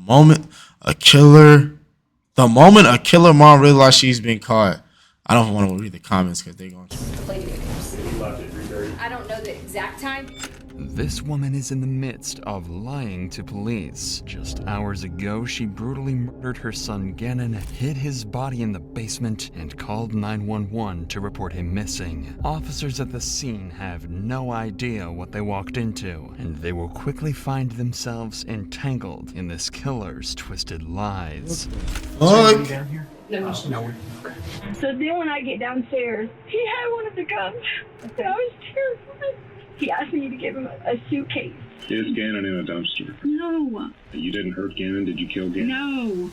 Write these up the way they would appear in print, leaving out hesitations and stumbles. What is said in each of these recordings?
moment a killer, the moment a killer mom realized she's been caught. I don't want to read the comments because they're going to. I don't know the exact time. This woman is in the midst of lying to police. Just hours ago, she brutally murdered her son Gannon, hid his body in the basement, and called 911 to report him missing. Officers at the scene have no idea what they walked into, and they will quickly find themselves entangled in this killer's twisted lies. Fuck. Down here? No. So then when I get downstairs, he had one of the guns. And I was terrified. He asked me to give him a suitcase. Is Gannon in a dumpster? No. You didn't hurt Gannon? Did you kill Gannon? No.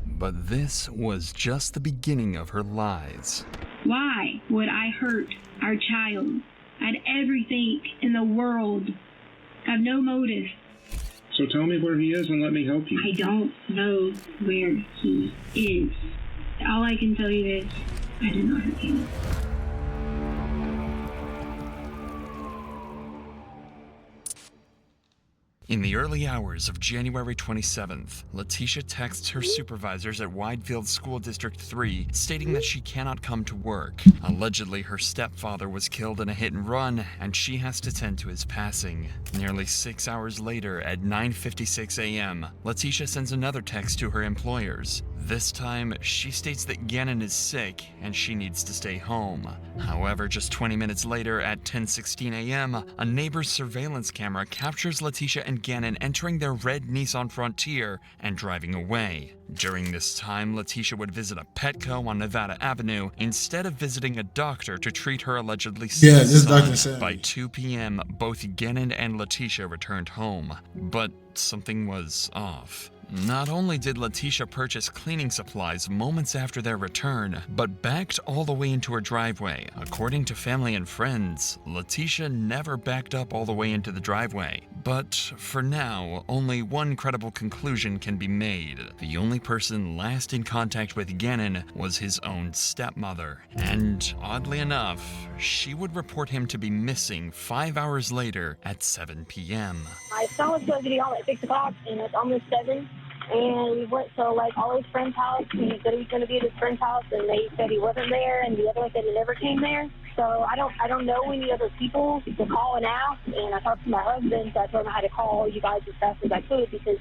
But this was just the beginning of her lies. Why would I hurt our child? I had everything in the world. I have no motive. So tell me where he is and let me help you. I don't know where he is. All I can tell you is I did not hurt him. In the early hours of January 27th, Letitia texts her supervisors at Widefield School District 3 stating that she cannot come to work. Allegedly, her stepfather was killed in a hit and run, and she has to tend to his passing. Nearly 6 hours later, at 9:56 a.m., Letitia sends another text to her employers. This time, she states that Gannon is sick and she needs to stay home. However, just 20 minutes later, at 10:16 a.m., a neighbor's surveillance camera captures Letitia and Gannon entering their red Nissan Frontier and driving away. During this time, Letitia would visit a Petco on Nevada Avenue instead of visiting a doctor to treat her allegedly sick this son. doctor said. By 2 p.m., both Gannon and Letitia returned home, but something was off. Not only did Letitia purchase cleaning supplies moments after their return, but backed all the way into her driveway. According to family and friends, Letitia never backed up all the way into the driveway. But for now, only one credible conclusion can be made. The only person last in contact with Gannon was his own stepmother. And oddly enough, she would report him to be missing 5 hours later at 7 p.m. My son was supposed to be home at 6 o'clock, and it's almost 7. And we went to, all his friends' house. He said he was going to be at his friend's house, and they said he wasn't there, and the other one said he never came there. So I don't know any other people to call and ask, and I talked to my husband, so I told him I had to call you guys as fast as I could because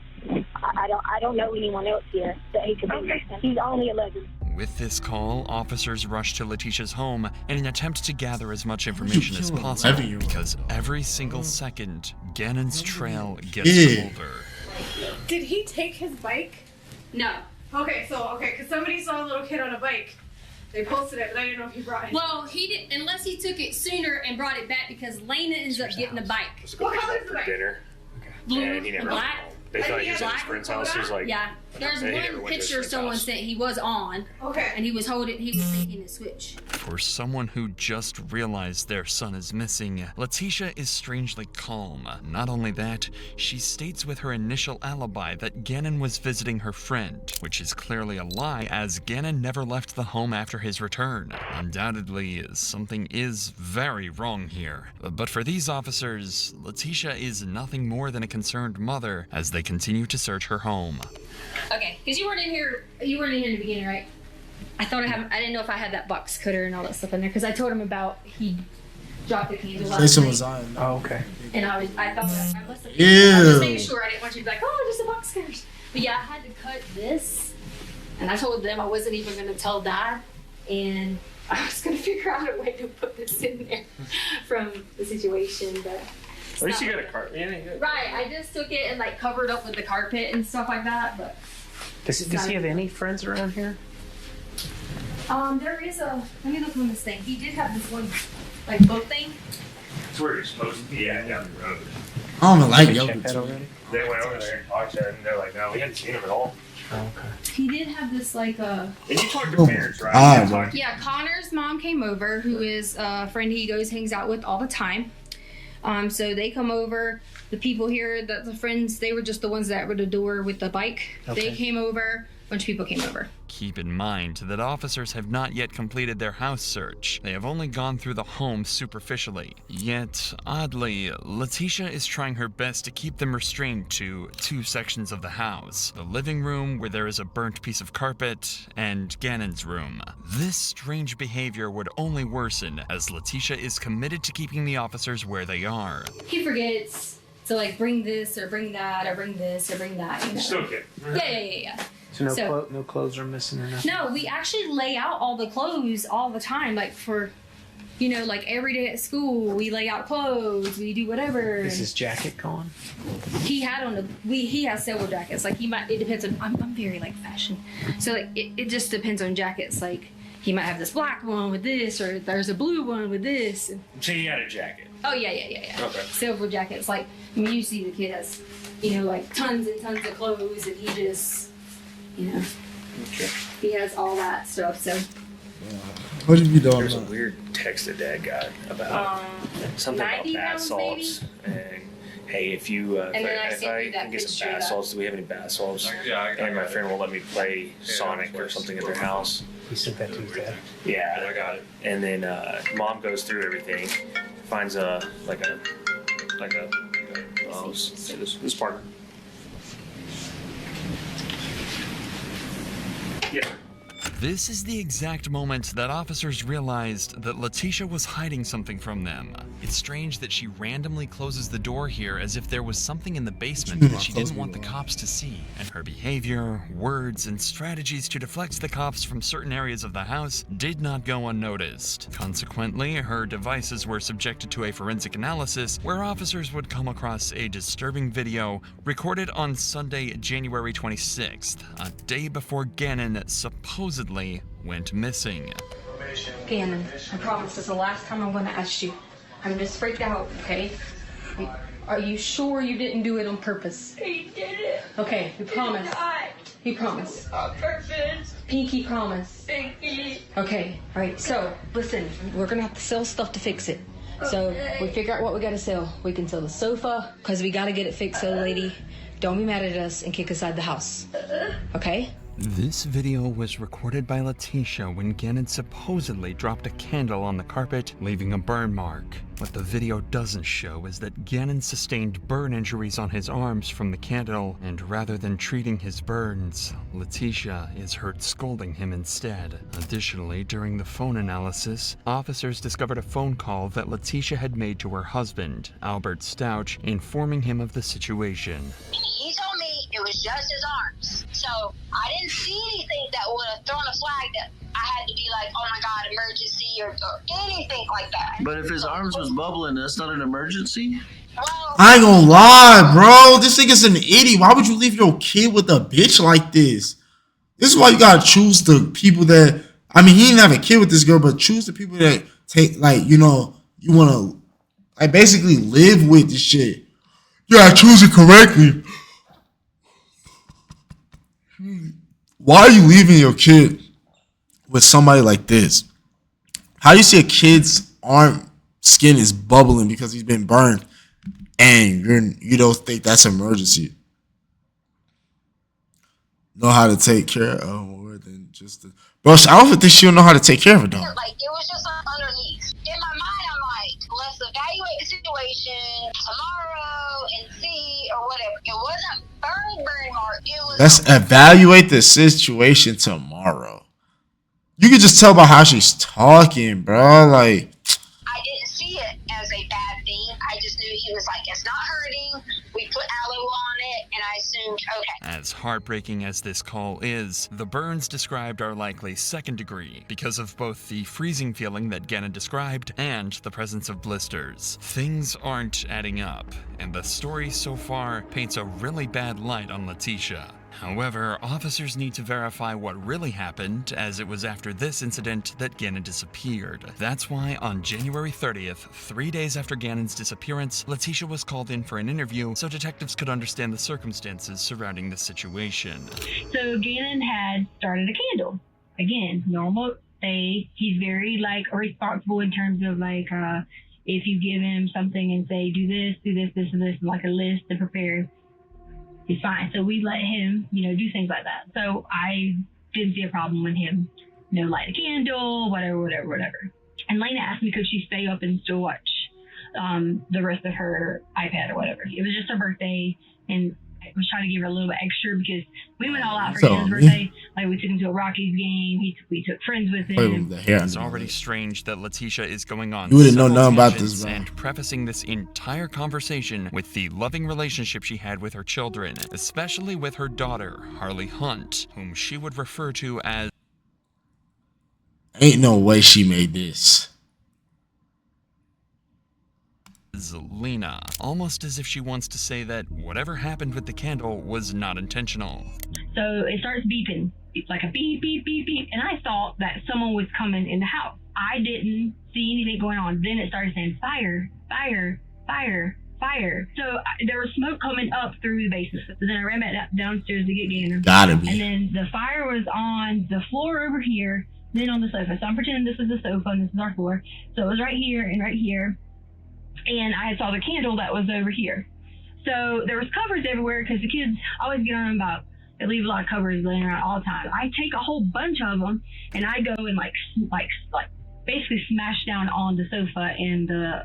I don't know anyone else here that he could be. He's only 11. With this call, officers rushed to Letitia's home in an attempt to gather as much information as possible, because every single second, Gannon's trail gets colder. Did he take his bike? No. Okay, because somebody saw a little kid on a bike. They posted it, but I didn't know if he brought it. Well, he didn't, unless he took it sooner and brought it back because Lena ends up getting the bike. What color is the bike? Dinner. Blue And he and never black. They thought he was at Black. his friend's house. He was like, Yeah. There's he never one went to his picture friend's someone house. said he was on. Okay. And he was taking the switch. For someone who just realized their son is missing, Letitia is strangely calm. Not only that, she states with her initial alibi that Gannon was visiting her friend, which is clearly a lie as Gannon never left the home after his return. Undoubtedly, something is very wrong here. But for these officers, Letitia is nothing more than a concerned mother as they continue to search her home. Okay, because you weren't in here in the beginning, right? I didn't know if I had that box cutter and all that stuff in there because I told him about he dropped the candle last Jason night. was on. Oh, okay. And I thought I must have. Ew. I was just making sure I didn't want you to be like, oh, just a box cutter. But yeah, I had to cut this, and I told them I wasn't even going to tell Dad, and I was going to figure out a way to put this in there from the situation, but. At least you got a cart. Yeah, you got Right, I just took it and covered up with the carpet and stuff like that, but. Does he have any friends around here? There is let me look on this thing. He did have this one, boat thing. It's where you're supposed to be at down the road. I don't even like Check yoga. that already? They went over there and talked to him, and they're like, no, we hadn't seen him at all. Oh, okay. He did have this And you talked to Oh, parents, right? God, You bro. talked- Yeah, Connor's mom came over, who is a friend he hangs out with all the time. So they come over. The people here, the friends, they were just the ones that were at the door with the bike. Okay. They came over. bunch of people came over. Keep in mind that officers have not yet completed their house search. They have only gone through the home superficially. Yet, oddly, Letitia is trying her best to keep them restrained to 2 sections of the house. The living room, where there is a burnt piece of carpet, and Gannon's room. This strange behavior would only worsen as Letitia is committed to keeping the officers where they are. He forgets to like bring this or bring that or bring this or bring that, you know. Still good. Yeah. So no clothes are missing or nothing? No, we actually lay out all the clothes all the time. Like for, you know, like every day at school, we lay out clothes, we do whatever. Is his jacket gone? He had on he has several jackets. Like it depends on, I'm very like fashion. So like it just depends on jackets. Like he might have this black one with this, or there's a blue one with this. So he had a jacket. Oh yeah. Okay. Silver jackets. Like, I mean, you see the kid has, you know, like tons and tons of clothes, and he just, you know, he has all that stuff. So. What did you do? There's a weird text that Dad got about something about 90 bath pounds, salts. And hey, if you And then I if sent I you that can get some picture bath of- salts, do we have any bath salts? Yeah, I And my got it. friend won't let me play Sonic or something at their house. He sent that to his dad. Yeah, I got it. And then Mom goes through everything, finds a let's say this partner. Yeah. This is the exact moment that officers realized that Letitia was hiding something from them. It's strange that she randomly closes the door here as if there was something in the basement that she didn't want the cops to see. And her behavior, words, and strategies to deflect the cops from certain areas of the house did not go unnoticed. Consequently, her devices were subjected to a forensic analysis where officers would come across a disturbing video recorded on Sunday, January 26th, a day before Gannon supposedly went missing. Gannon, I promise this is the last time I'm gonna ask you. I'm just freaked out, okay? Are you sure you didn't do it on purpose? He did it. Okay, we promise. We promise. On purpose. Pinky promise. Pinky. Okay, alright, so listen, we're gonna have to sell stuff to fix it. So we figure out what we gotta sell. We can sell the sofa, because we gotta get it fixed so the lady don't be mad at us and kick us out of the house. Okay? This video was recorded by Letitia when Gannon supposedly dropped a candle on the carpet, leaving a burn mark. What the video doesn't show is that Gannon sustained burn injuries on his arms from the candle, and rather than treating his burns, Letitia is heard scolding him instead. Additionally, during the phone analysis, officers discovered a phone call that Letitia had made to her husband, Albert Stouch, informing him of the situation. He told me it was just his arms. So I didn't see anything that would have thrown a flag that I had to be like, oh my God, emergency or anything like that. But if his arms was bubbling, that's not an emergency? Well, I ain't gonna lie, bro. This nigga's an idiot. Why would you leave your kid with a bitch like this? This is why you gotta choose the people that. I mean, he didn't have a kid with this girl, but choose the people that take, like, you know, you wanna, like, basically live with this shit. You gotta choose it correctly. Why are you leaving your kid with somebody like this? How do you see a kid's arm skin is bubbling because he's been burned, and you don't think that's an emergency? Know how to take care of more than just the, bro. I don't think she'll know how to take care of it though. like, it was just underneath. In my mind, I'm like, let's evaluate the situation tomorrow and see or whatever. It wasn't burn mark. It was. Let's evaluate the situation tomorrow. You can just tell by how she's talking, bro. Like, I didn't see it as a bad thing. I just knew he was like, it's not hurting. We put aloe on it, and I assumed, okay. As heartbreaking as this call is, the burns described are likely second degree because of both the freezing feeling that Gannon described and the presence of blisters. Things aren't adding up, and the story so far paints a really bad light on Letitia. However, officers need to verify what really happened, as it was after this incident that Gannon disappeared. That's why on January 30th, 3 days after Gannon's disappearance, Letitia was called in for an interview so detectives could understand the circumstances surrounding the situation. So Gannon had started a candle. Again, normal day. He's very like responsible in terms of like if you give him something and say do this, and this, like a list to prepare. it's fine. So we let him, do things like that. So I didn't see a problem with him, light a candle, whatever. And Lena asked me could she stay up and still watch the rest of her iPad or whatever. It was just her birthday, and I was trying to give her a little bit extra because we went all out for his birthday. Like, we took him to a Rockies game. We took friends with him. It's already strange that Letitia is going on You wouldn't know several nothing about tangents this, bro. and prefacing this entire conversation with the loving relationship she had with her children, especially with her daughter, Harley Hunt, whom she would refer to as Ain't no way she made this. Lena, almost as if she wants to say that whatever happened with the candle was not intentional. So it starts beeping. It's like a beep, beep, beep, beep. And I thought that someone was coming in the house. I didn't see anything going on. Then it started saying fire, fire, fire, fire. So there was smoke coming up through the basement. So then I ran back downstairs to get Gainer. Gotta be. And then the fire was on the floor over here, then on the sofa. So I'm pretending this is the sofa and this is our floor. So it was right here and right here. And I saw the candle that was over here. So there was covers everywhere because the kids always get on them about, they leave a lot of covers laying around all the time. I take a whole bunch of them and I go and like basically smash down on the sofa and the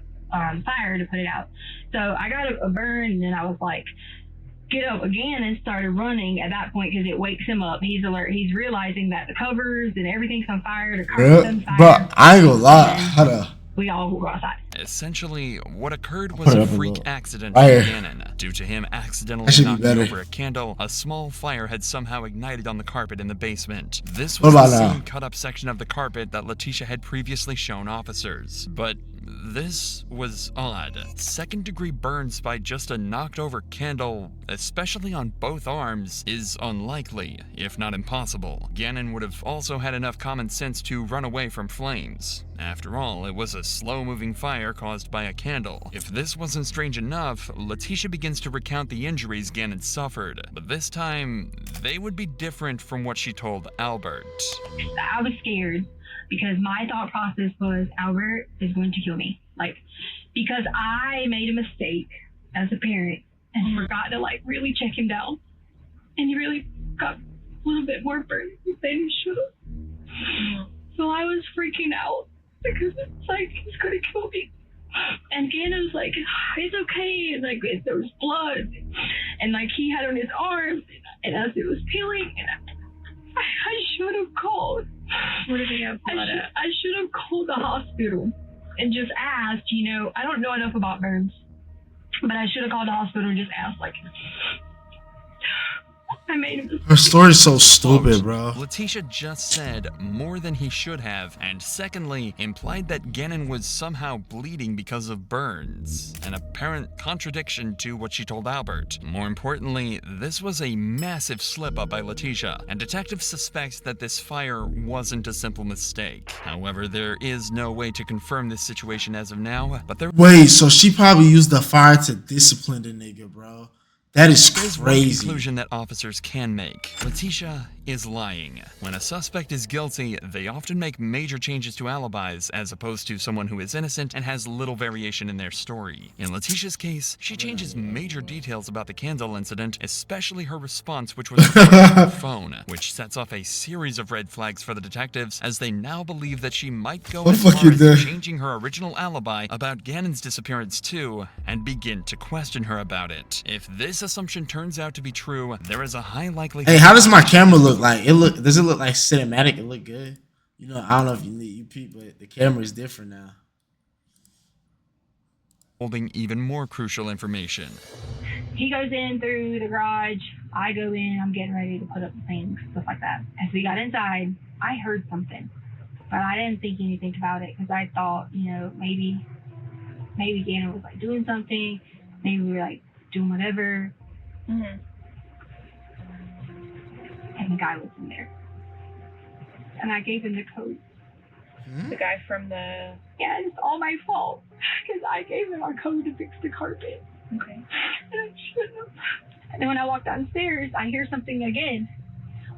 fire to put it out. So I got a burn, and then I was like, get up again, and started running at that point because it wakes him up. He's alert. He's realizing that the covers and everything's on fire. The carpet's on fire. But I ain't gonna lie. We all go outside. Essentially, what occurred was a freak accident for Gannon. Due to him accidentally knocking over a candle, a small fire had somehow ignited on the carpet in the basement. This was the same cut-up section of the carpet that Letitia had previously shown officers. But this was odd. Second-degree burns by just a knocked-over candle, especially on both arms, is unlikely, if not impossible. Gannon would have also had enough common sense to run away from flames. After all, it was a slow-moving fire caused by a candle. If this wasn't strange enough, Letitia begins to recount the injuries Gannon suffered, but this time, they would be different from what she told Albert. I was scared because my thought process was Albert is going to kill me. Because I made a mistake as a parent and forgot to really check him down. And he really got a little bit more burnt than he should have. So I was freaking out because it's like he's gonna kill me. And Gannon was like, it's okay. And there was blood. And he had on his arms, and as it was peeling, and I should have called. What did he have blood at? I should have called the hospital and just asked, I don't know enough about burns, but I should have called the hospital and just asked, I made him. Her story's so stupid, bro. Letitia just said more than he should have, and secondly, implied that Gannon was somehow bleeding because of burns, an apparent contradiction to what she told Albert. More importantly, this was a massive slip-up by Letitia, and detectives suspect that this fire wasn't a simple mistake. However, there is no way to confirm this situation as of now, but there— Wait, so she probably used the fire to discipline the nigga, bro. That is There's one crazy. conclusion that officers can make. Letitia is lying. When a suspect is guilty, they often make major changes to alibis as opposed to someone who is innocent and has little variation in their story. In Letitia's case, she changes major details about the candle incident, especially her response, which was recorded on her phone, which sets off a series of red flags for the detectives as they now believe that she might go as far as changing her original alibi about Gannon's disappearance too, and begin to question her about it. If this assumption turns out to be true, there is a high likelihood— Hey, how does my camera look like? Does it look like cinematic? It look good? I don't know if you peep, but the camera is different now. Holding even more crucial information. He goes in through the garage. I go in. I'm getting ready to put up the things, stuff like that. As we got inside, I heard something, but I didn't think anything about it because I thought, maybe Gannon was doing something. Maybe we were doing whatever. Mm-hmm. And the guy was in there. And I gave him the code. The guy from the... Yeah, it's all my fault. Because I gave him our code to fix the carpet. Okay. And I shouldn't have. And then when I walked downstairs, I hear something again.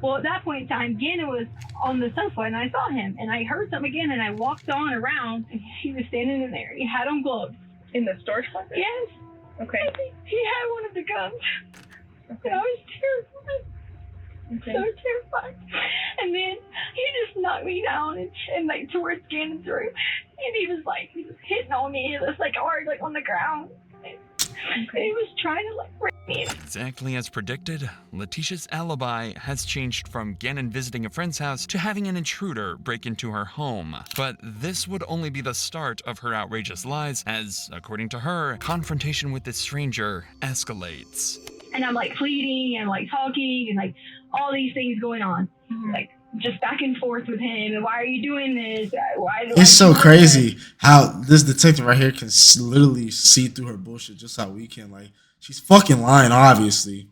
Well, at that point in time, Gannon was on the sofa, and I saw him. And I heard something again, and I walked on around, and he was standing in there. He had on gloves. In the storage closet? Yes. Okay. He had one of the guns. And I was terrified. So terrified. And then he just knocked me down and like towards Gannon's room. And he was hitting on me. It was like hard, like on the ground. And he was trying to like rape me. Exactly as predicted, Letitia's alibi has changed from Gannon visiting a friend's house to having an intruder break into her home. But this would only be the start of her outrageous lies as, according to her, confrontation with this stranger escalates. And I'm like pleading and like talking and like all these things going on. Like just back and forth with him. And why are you doing this? It's so crazy how this detective right here can literally see through her bullshit just how we can. Like, she's fucking lying, obviously.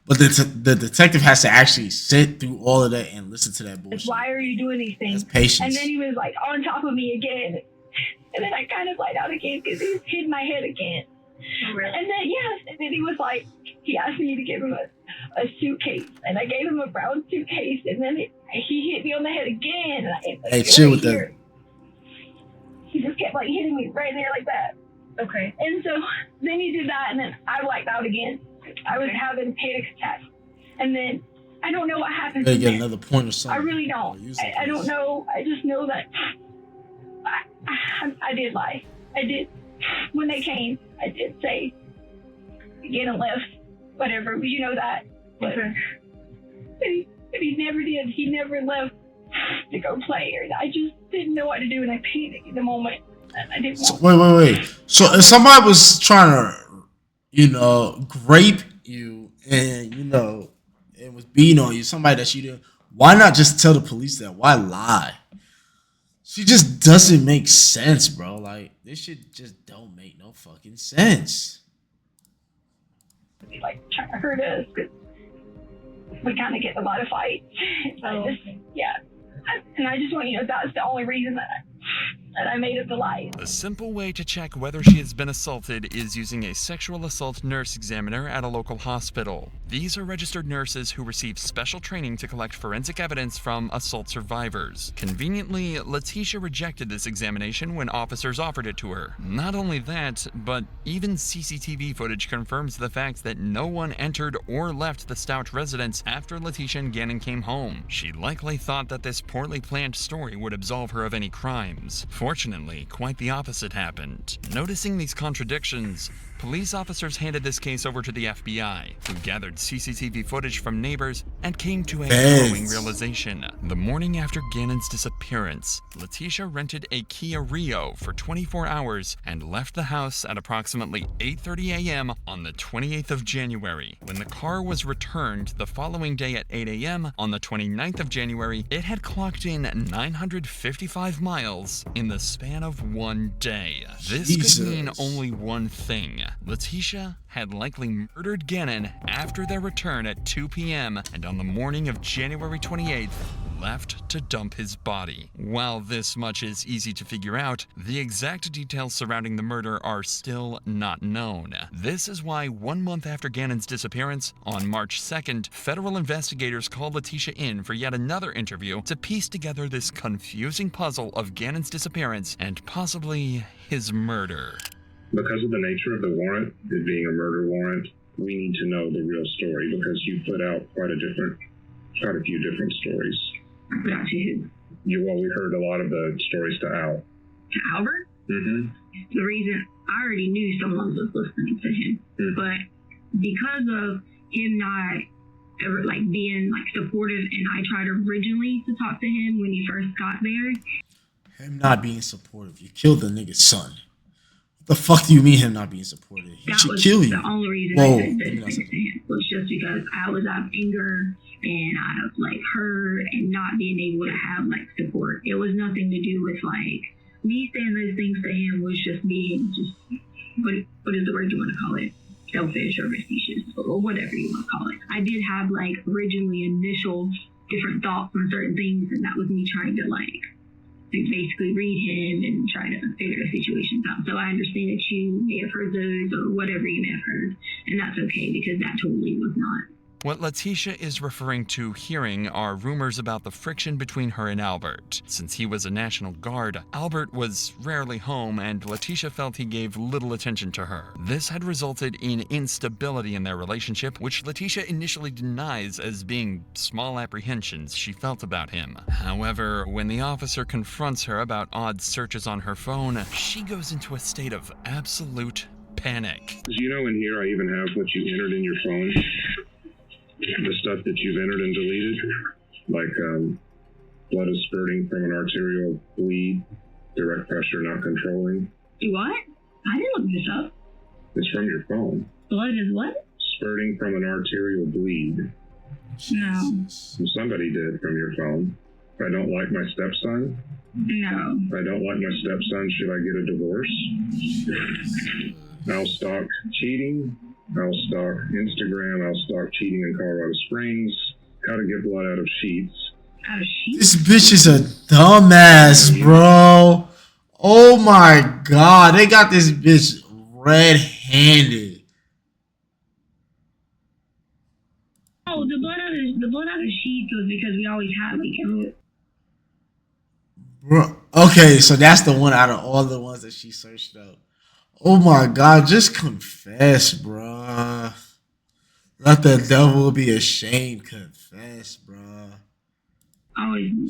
But the detective has to actually sit through all of that and listen to that bullshit. Why are you doing these things? That's patience. And then he was like on top of me again. And then I kind of lied out again because he hit my head again. Really? And then, yes, and then he was like, he asked me to give him a suitcase. And I gave him a brown suitcase. And then he hit me on the head again. And Hey, chill with that. He just kept like hitting me right there like that. Okay. And so then he did that, and then I blacked out again. I was having panic attacks. And then I don't know what happened. Better get another point or something. I really don't. I don't know. I just know that I did lie. I did. When they came, I did say, get and left, whatever, but you know that. But, but he never did. He never left to go play. Or I just didn't know what to do, and I panicked in the moment. And I didn't want Wait. So if somebody was trying to, grape you and, it was beating on you, somebody that you didn't, why not just tell the police that? Why lie? She just doesn't make sense, bro. Like, this shit just don't make no fucking sense. like trying to hurt us because we kind of get a lot of fights. Yeah. And I just want you to know that's the only reason that I made up the lie. A simple way to check whether she has been assaulted is using a sexual assault nurse examiner at a local hospital. These are registered nurses who receive special training to collect forensic evidence from assault survivors. Conveniently, Letitia rejected this examination when officers offered it to her. Not only that, but even CCTV footage confirms the fact that no one entered or left the Stout residence after Letitia and Gannon came home. She likely thought that this poorly planned story would absolve her of any crimes. Fortunately, quite the opposite happened. Noticing these contradictions, police officers handed this case over to the FBI, who gathered CCTV footage from neighbors and came to a harrowing realization. The morning after Gannon's disappearance, Letitia rented a Kia Rio for 24 hours and left the house at approximately 8:30 a.m. on the 28th of January. When the car was returned the following day at 8 a.m. on the 29th of January, it had clocked in 955 miles in the span of one day. This could mean only one thing. Letitia had likely murdered Gannon after their return at 2 p.m. and on the morning of January 28th, left to dump his body. While this much is easy to figure out, the exact details surrounding the murder are still not known. This is why 1 month after Gannon's disappearance, on March 2nd, federal investigators called Letitia in for yet another interview to piece together this confusing puzzle of Gannon's disappearance and possibly his murder. Because of the nature of the warrant, it being a murder warrant, we need to know the real story because you put out quite a few different stories. Put out to who? We heard a lot of the stories to Al. To Albert? Mm-hmm. The reason I already knew someone was listening to him, but because of him not ever being supportive, and I tried originally to talk to him when he first got there. Him not being supportive, you killed the nigga's son. What the fuck do you mean him not being supportive? He should kill you. The only reason I said this to him was just because I was out of anger and out of hurt and not being able to have support. It was nothing to do with me saying those things to him was just being what is the word you want to call it? Selfish or facetious or whatever you want to call it. I did have originally initial different thoughts on certain things, and that was me trying to basically read him and try to figure the situations out. So I understand that you may have heard those or whatever you may have heard, and that's okay because that totally was not. What Letitia is referring to hearing are rumors about the friction between her and Albert. Since he was a National Guard, Albert was rarely home, and Letitia felt he gave little attention to her. This had resulted in instability in their relationship, which Letitia initially denies as being small apprehensions she felt about him. However, when the officer confronts her about odd searches on her phone, she goes into a state of absolute panic. You know, in here I even have what you entered in your phone. The stuff that you've entered and deleted, like blood is spurting from an arterial bleed, direct pressure not controlling. What? I didn't look this up. It's from your phone. Blood is what? Spurting from an arterial bleed. No. Somebody did from your phone. I don't like my stepson. No. I don't like my stepson. Should I get a divorce? I'll stalk cheating. I'll stalk Instagram. I'll stalk cheating in Colorado Springs. How to get blood out of sheets. Out of sheets? This bitch is a dumbass, bro. Oh my god, they got this bitch red-handed. Oh, the blood out of sheets was because we always had like Bro, okay, so that's the one out of all the ones that she searched up. Oh my god, just confess, bruh. Let the devil be ashamed. Confess, bruh.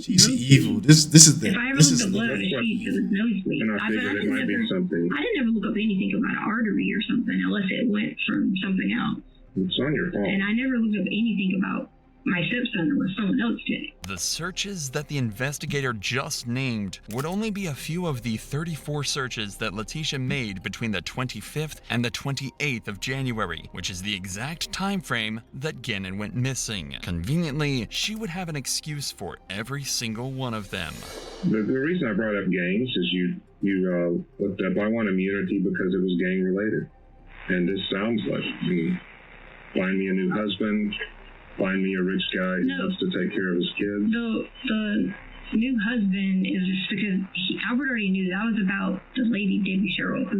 She's evil. This is the. If I ever This looked is up blood out of the. sheets, it was nosebleed. And I figured it might be something. I didn't ever look up anything about an artery or something unless it went from something else. It's on your phone. And I never looked up anything about my stepson unless someone else did. The searches that the investigator just named would only be a few of the 34 searches that Letitia made between the 25th and the 28th of January, which is the exact time frame that Gannon went missing. Conveniently, she would have an excuse for every single one of them. The reason I brought up gangs is you looked up, I want immunity because it was gang related. And this sounds like me. Find me a new husband. Find me a rich guy who loves to take care of his kids. The new husband is just because Albert already knew that was about the lady Debbie Sherrill who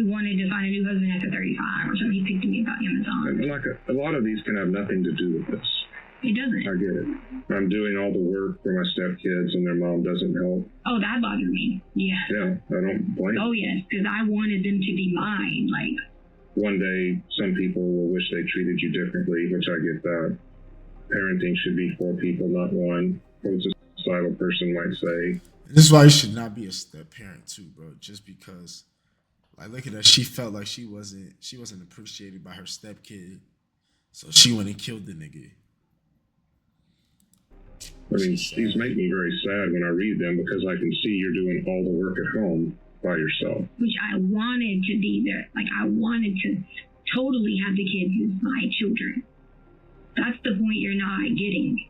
wanted to find a new husband after 35 or something. He picked me about Amazon. And like a lot of these can have nothing to do with this. It doesn't. I get it. I'm doing all the work for my stepkids and their mom doesn't help. Oh, that bothered me. Yeah. Yeah, I don't blame. Oh yes, because I wanted them to be mine. Like. One day, some people will wish they treated you differently, which I get that. Parenting should be for people, not one. What a societal person might say. This is why you should not be a step parent too, bro. Just because, like, look at her. She felt like she wasn't appreciated by her stepkid, so she went and killed the nigga. I mean, these make me very sad when I read them because I can see you're doing all the work at home by yourself. Which I wanted to be there. Like, I wanted to totally have the kids as my children. That's the point you're not getting.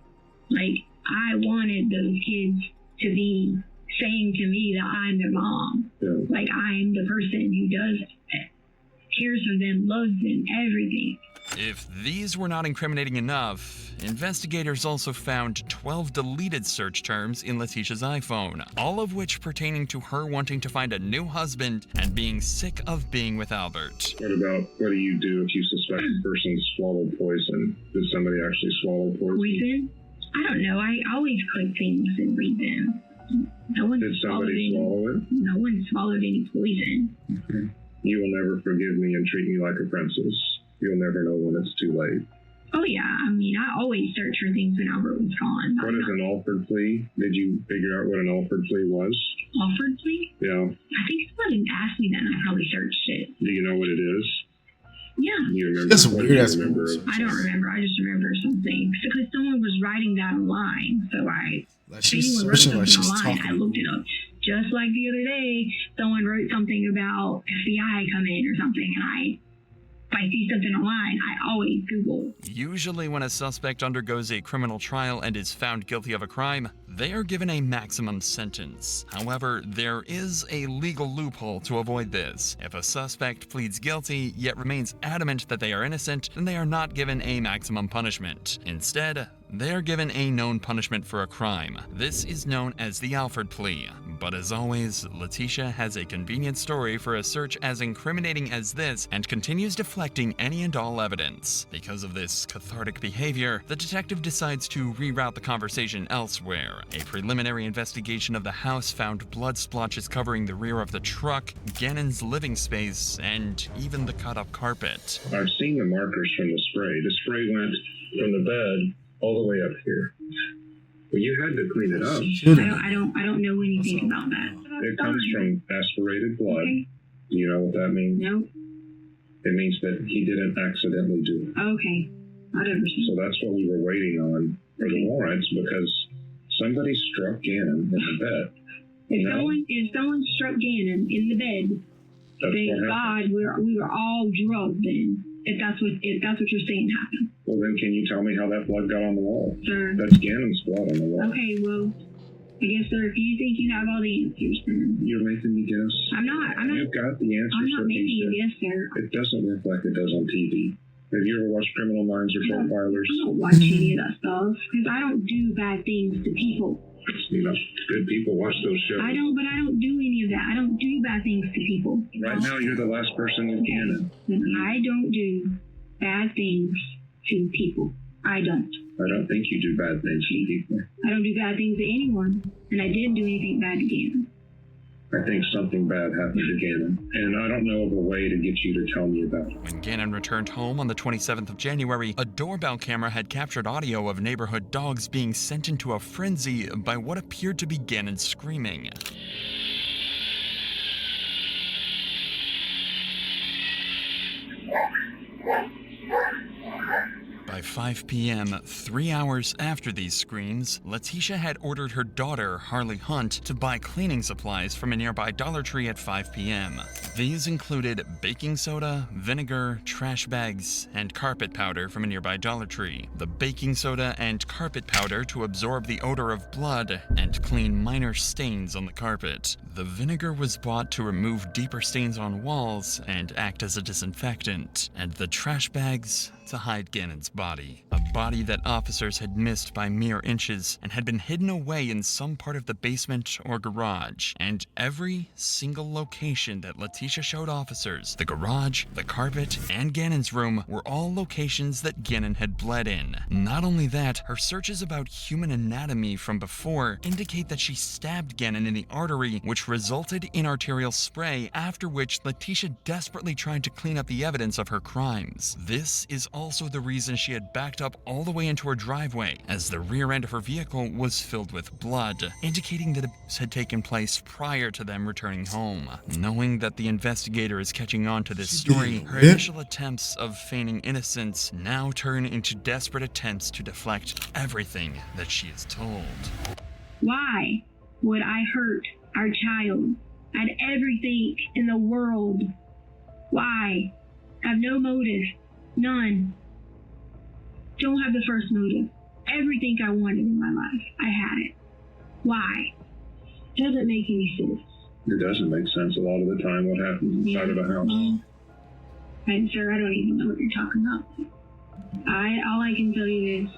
Like, I wanted those kids to be saying to me that I'm their mom. Yeah. Like, I'm the person who does cares for them, loves them, everything. If these were not incriminating enough, investigators also found 12 deleted search terms in Letitia's iPhone, all of which pertaining to her wanting to find a new husband and being sick of being with Albert. What do you do if you suspect a person swallowed poison? Did somebody actually swallow poison? Poison? I don't know. I always click things and read them. No one Did somebody swallow it? No one swallowed any poison. Okay. You will never forgive me and treat me like a princess. You'll never know when it's too late. Oh yeah, I mean, I always search for things when Albert was gone. What is an Alford plea? Did you figure out what an Alford plea was? Alford plea? Yeah. I think someone asked me that and I probably searched it. Do you know what it is? Yeah. You remember? That's what weird do you as remember? I don't remember. I just remember something. Because someone was writing that online. So like she's searching like she's talking. I looked it up. Just like the other day, someone wrote something about FBI coming or something, and if I see something online, I always Google. Usually when a suspect undergoes a criminal trial and is found guilty of a crime, they are given a maximum sentence. However, there is a legal loophole to avoid this. If a suspect pleads guilty yet remains adamant that they are innocent, then they are not given a maximum punishment. Instead, they are given a known punishment for a crime. This is known as the Alford plea. But as always, Letitia has a convenient story for a search as incriminating as this and continues deflecting any and all evidence. Because of this cathartic behavior, the detective decides to reroute the conversation elsewhere. A preliminary investigation of the house found blood splotches covering the rear of the truck, Gannon's living space, and even the cut-up carpet. I've seen the markers from the spray. The spray went from the bed all the way up here. Well, you had to clean it up. I don't know anything about that. It comes from aspirated blood. Okay. Do you know what that means? No. It means that he didn't accidentally do it. Okay. Whatever. So that's what we were waiting on for the warrants, because somebody struck Gannon in the bed. If someone struck Gannon in the bed, thank God we were all drugged then. If that's what you're saying happened. Well, then can you tell me how that blood got on the wall? Sure. That's Gannon's blood on the wall. Okay, well, I guess, sir, if you think you have all the answers, then... You're making me guess. I'm not. You've got the answers. I'm not making you guess, sir. It doesn't look like it does on TV. Have you ever watched Criminal Minds or Profilers? I don't watch any of that stuff, because I don't do bad things to people. You know, good people watch those shows. I don't do any of that. I don't do bad things to people. Right now, you're the last person with Gannon. I don't do bad things to people. I don't. I don't think you do bad things to people. I don't do bad things to anyone, and I didn't do anything bad to Gannon. I think something bad happened to Gannon, and I don't know of a way to get you to tell me about it. When Gannon returned home on the 27th of January, a doorbell camera had captured audio of neighborhood dogs being sent into a frenzy by what appeared to be Gannon screaming. By 5 p.m., 3 hours after these screams, Letitia had ordered her daughter, Harley Hunt, to buy cleaning supplies from a nearby Dollar Tree at 5 p.m. These included baking soda, vinegar, trash bags, and carpet powder from a nearby Dollar Tree. The baking soda and carpet powder to absorb the odor of blood and clean minor stains on the carpet. The vinegar was bought to remove deeper stains on walls and act as a disinfectant, and the trash bags to hide Gannon's body. A body that officers had missed by mere inches and had been hidden away in some part of the basement or garage. And every single location that Letitia showed officers, the garage, the carpet, and Gannon's room, were all locations that Gannon had bled in. Not only that, her searches about human anatomy from before indicate that she stabbed Gannon in the artery, which resulted in arterial spray, after which Letitia desperately tried to clean up the evidence of her crimes. This is also the reason she had backed up all the way into her driveway, as the rear end of her vehicle was filled with blood, indicating that abuse had taken place prior to them returning home. Knowing that the investigator is catching on to this story, her initial attempts of feigning innocence now turn into desperate attempts to deflect everything that she is told. Why would I hurt our child? I had everything in the world. Why? I have no motive. None. Don't have the first motive. Everything I wanted in my life, I had it. Why? Doesn't make any sense. It doesn't make sense a lot of the time what happens inside of a house. And sir, I don't even know what you're talking about. All I can tell you is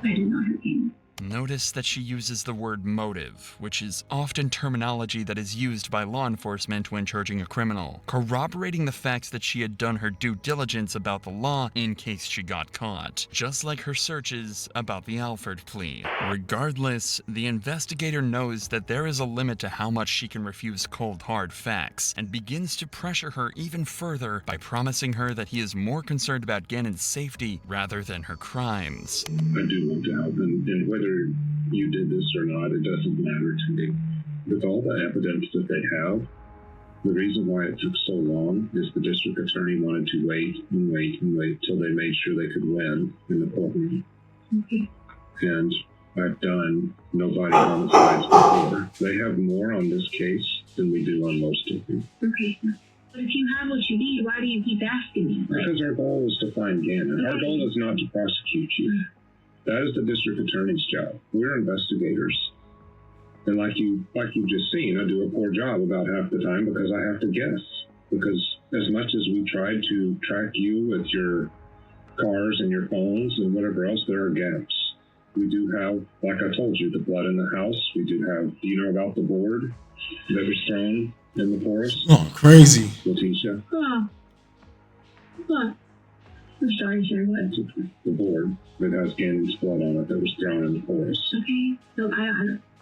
I did not hurt you. Notice that she uses the word motive, which is often terminology that is used by law enforcement when charging a criminal, corroborating the facts that she had done her due diligence about the law in case she got caught, just like her searches about the Alford plea. Regardless, the investigator knows that there is a limit to how much she can refuse cold, hard facts, and begins to pressure her even further by promising her that he is more concerned about Gannon's safety rather than her crimes. I do want to help, and whether you did this or not, it doesn't matter to me. With all the evidence that they have, the reason why it took so long is the district attorney wanted to wait and wait and wait till they made sure they could win in the courtroom. Okay. And I've done nobody homicides before. They have more on this case than we do on most of them. Okay. But if you have what you need, why do you keep asking me? Because our goal is to find Gannon. Our goal is not to prosecute you. That is the district attorney's job. We're investigators. And like you've just seen, I do a poor job about half the time because I have to guess. Because as much as we tried to track you with your cars and your phones and whatever else, there are gaps. We do have, like I told you, the blood in the house. We do have, do you know about the board that was thrown in the forest? Oh, crazy. Letitia? Oh. What? I'm sorry, sir. What? The board that has Gannon's blood on it that was thrown in the forest. Okay. So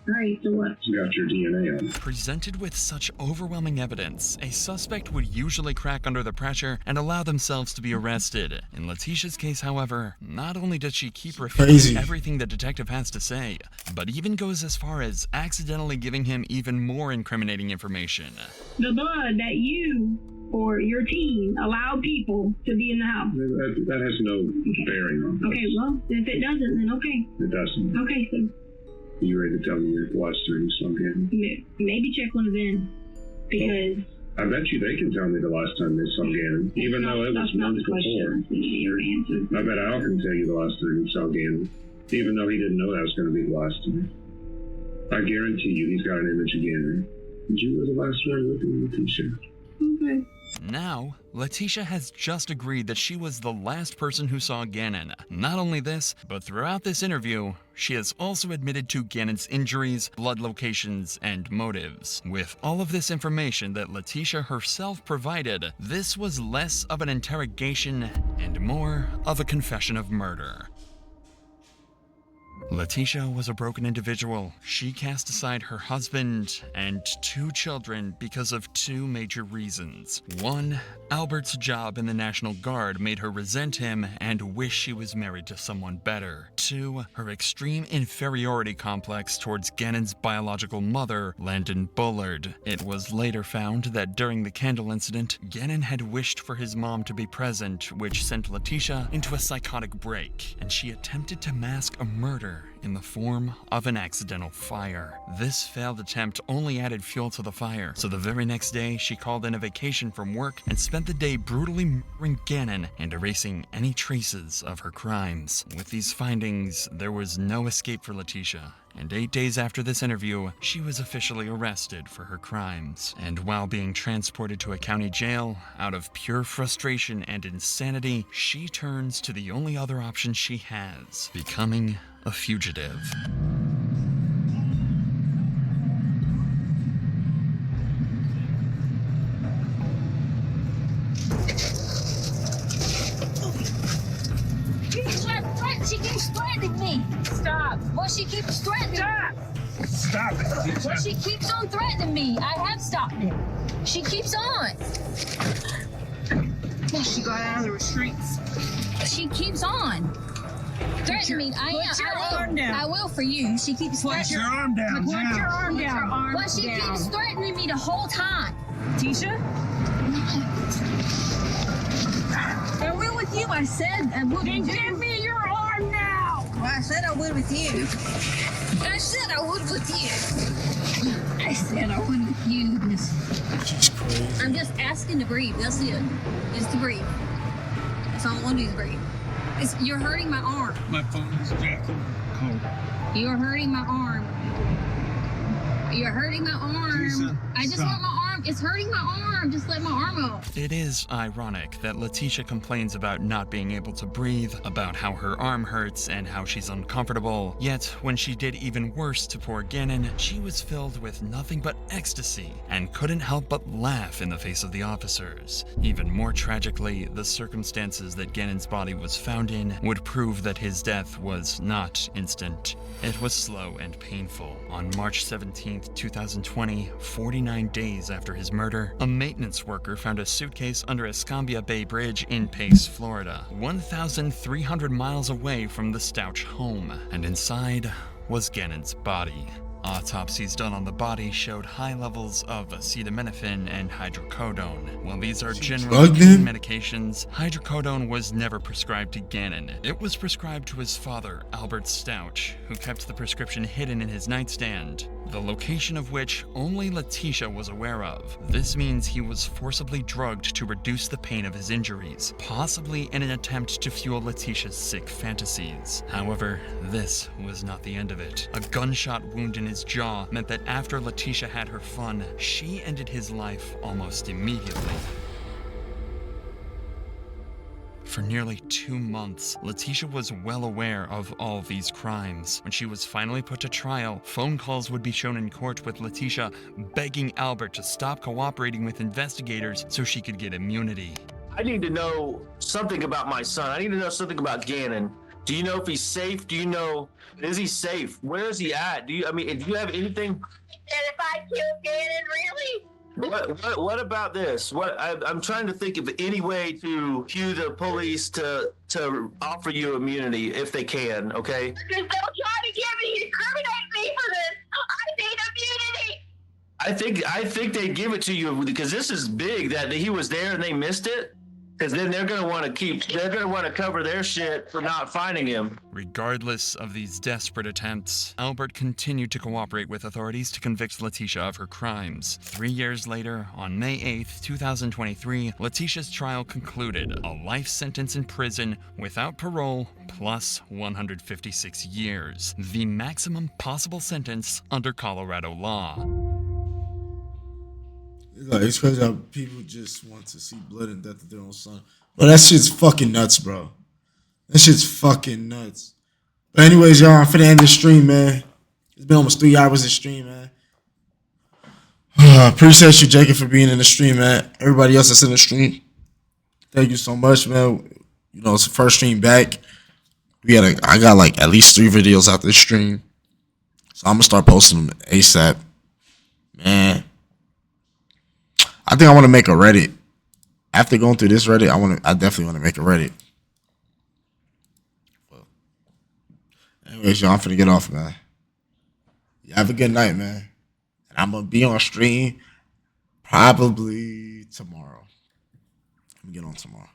all right, so what? It's got your DNA on it. Presented with such overwhelming evidence, a suspect would usually crack under the pressure and allow themselves to be arrested. In Letitia's case, however, not only does she keep refuting everything the detective has to say, but even goes as far as accidentally giving him even more incriminating information. The blood that you or your team allow people to be in the house. That has no bearing on this. Okay, well, if it doesn't, then okay. It doesn't. Okay, so Are you ready to tell me the last time you saw Gannon? maybe check one of them, because I bet you they can tell me the last time they saw Gannon, even though it was months before. Your answer. I bet Al can tell you the last time he saw Gannon, even though he didn't know that was going to be the last time. I guarantee you he's got an image of Gannon. And you were the last one with him, Letitia. Okay. Now, Letitia has just agreed that she was the last person who saw Gannon. Not only this, but throughout this interview, she has also admitted to Gannon's injuries, blood locations, and motives. With all of this information that Letitia herself provided, this was less of an interrogation and more of a confession of murder. Letitia was a broken individual. She cast aside her husband and 2 children because of 2 major reasons. 1, Albert's job in the National Guard made her resent him and wish she was married to someone better. 2, her extreme inferiority complex towards Gannon's biological mother, Landon Bullard. It was later found that during the candle incident, Gannon had wished for his mom to be present, which sent Letitia into a psychotic break, and she attempted to mask a murder in the form of an accidental fire. This failed attempt only added fuel to the fire, so the very next day she called in a vacation from work and spent the day brutally murdering Gannon and erasing any traces of her crimes. With these findings, there was no escape for Letitia, and 8 days after this interview, she was officially arrested for her crimes. And while being transported to a county jail, out of pure frustration and insanity, she turns to the only other option she has, becoming a fugitive. She keeps threatening me. Stop. Well, she keeps threatening me. Stop it. Well, she keeps on threatening me. I have stopped it. She keeps on. Well, she got out of the restraints. She keeps on. Threatening me. I will for you. She keeps Put your arm down. Put your arm Put down. your arm Well, she down. keeps threatening me the whole time. Tisha? I will with you. I said I would. Then give me your arm now. Well, I said I would with you. I said I would with you. I said I would with you. I'm just asking to breathe. That's it. Just to breathe. That's all I want to do is breathe. You're hurting my arm. My phone is jacking. You're hurting my arm. You're hurting my arm. Lisa, I just stop. want my arm. It's hurting my arm. Just let my arm off. It is ironic that Letitia complains about not being able to breathe, about how her arm hurts and how she's uncomfortable. Yet, when she did even worse to poor Gannon, she was filled with nothing but ecstasy and couldn't help but laugh in the face of the officers. Even more tragically, the circumstances that Gannon's body was found in would prove that his death was not instant. It was slow and painful. On March 17th, 2020, 49 days after his murder, a maintenance worker found a suitcase under Escambia Bay Bridge in Pace, Florida, 1,300 miles away from the Stouch home, and inside was Gannon's body. Autopsies done on the body showed high levels of acetaminophen and hydrocodone. While these are generally pain medications, hydrocodone was never prescribed to Gannon. It was prescribed to his father, Albert Stouch, who kept the prescription hidden in his nightstand. the location of which only Letitia was aware of. This means he was forcibly drugged to reduce the pain of his injuries, possibly in an attempt to fuel Letitia's sick fantasies. However, this was not the end of it. A gunshot wound in his jaw meant that after Letitia had her fun, she ended his life almost immediately. For nearly 2 months, Letitia was well aware of all these crimes. When she was finally put to trial, phone calls would be shown in court with Letitia begging Albert to stop cooperating with investigators so she could get immunity. I need to know something about my son. I need to know something about Gannon. Do you know if he's safe? Do you know, is he safe? Where is he at? Do you have anything? And if I kill Gannon, really? What about this? I'm trying to think of any way to cue the police to offer you immunity if they can, okay? Because they'll try to incriminate me for this. I need immunity. I think they give it to you because this is big that he was there and they missed it. Because then they're gonna want to cover their shit for not finding him. Regardless of these desperate attempts, Albert continued to cooperate with authorities to convict Letitia of her crimes. 3 years later, on May 8th, 2023, Letitia's trial concluded, a life sentence in prison without parole plus 156 years, the maximum possible sentence under Colorado law. Like, it's crazy how people just want to see blood and death of their own son. But that shit's fucking nuts, bro. That shit's fucking nuts. But anyways, y'all, I'm finna end this stream, man. It's been almost 3 hours of stream, man. Appreciate you, Jacob, for being in the stream, man. Everybody else that's in the stream, thank you so much, man. You know, it's the first stream back. I got like at least 3 videos out this stream. So I'm gonna start posting them ASAP. Man. I think I want to make a Reddit. After going through this Reddit, I definitely want to make a Reddit. Well, anyways, y'all, I'm finna get off, man. You have a good night, man. And I'm gonna be on stream probably tomorrow. I'm gonna get on tomorrow.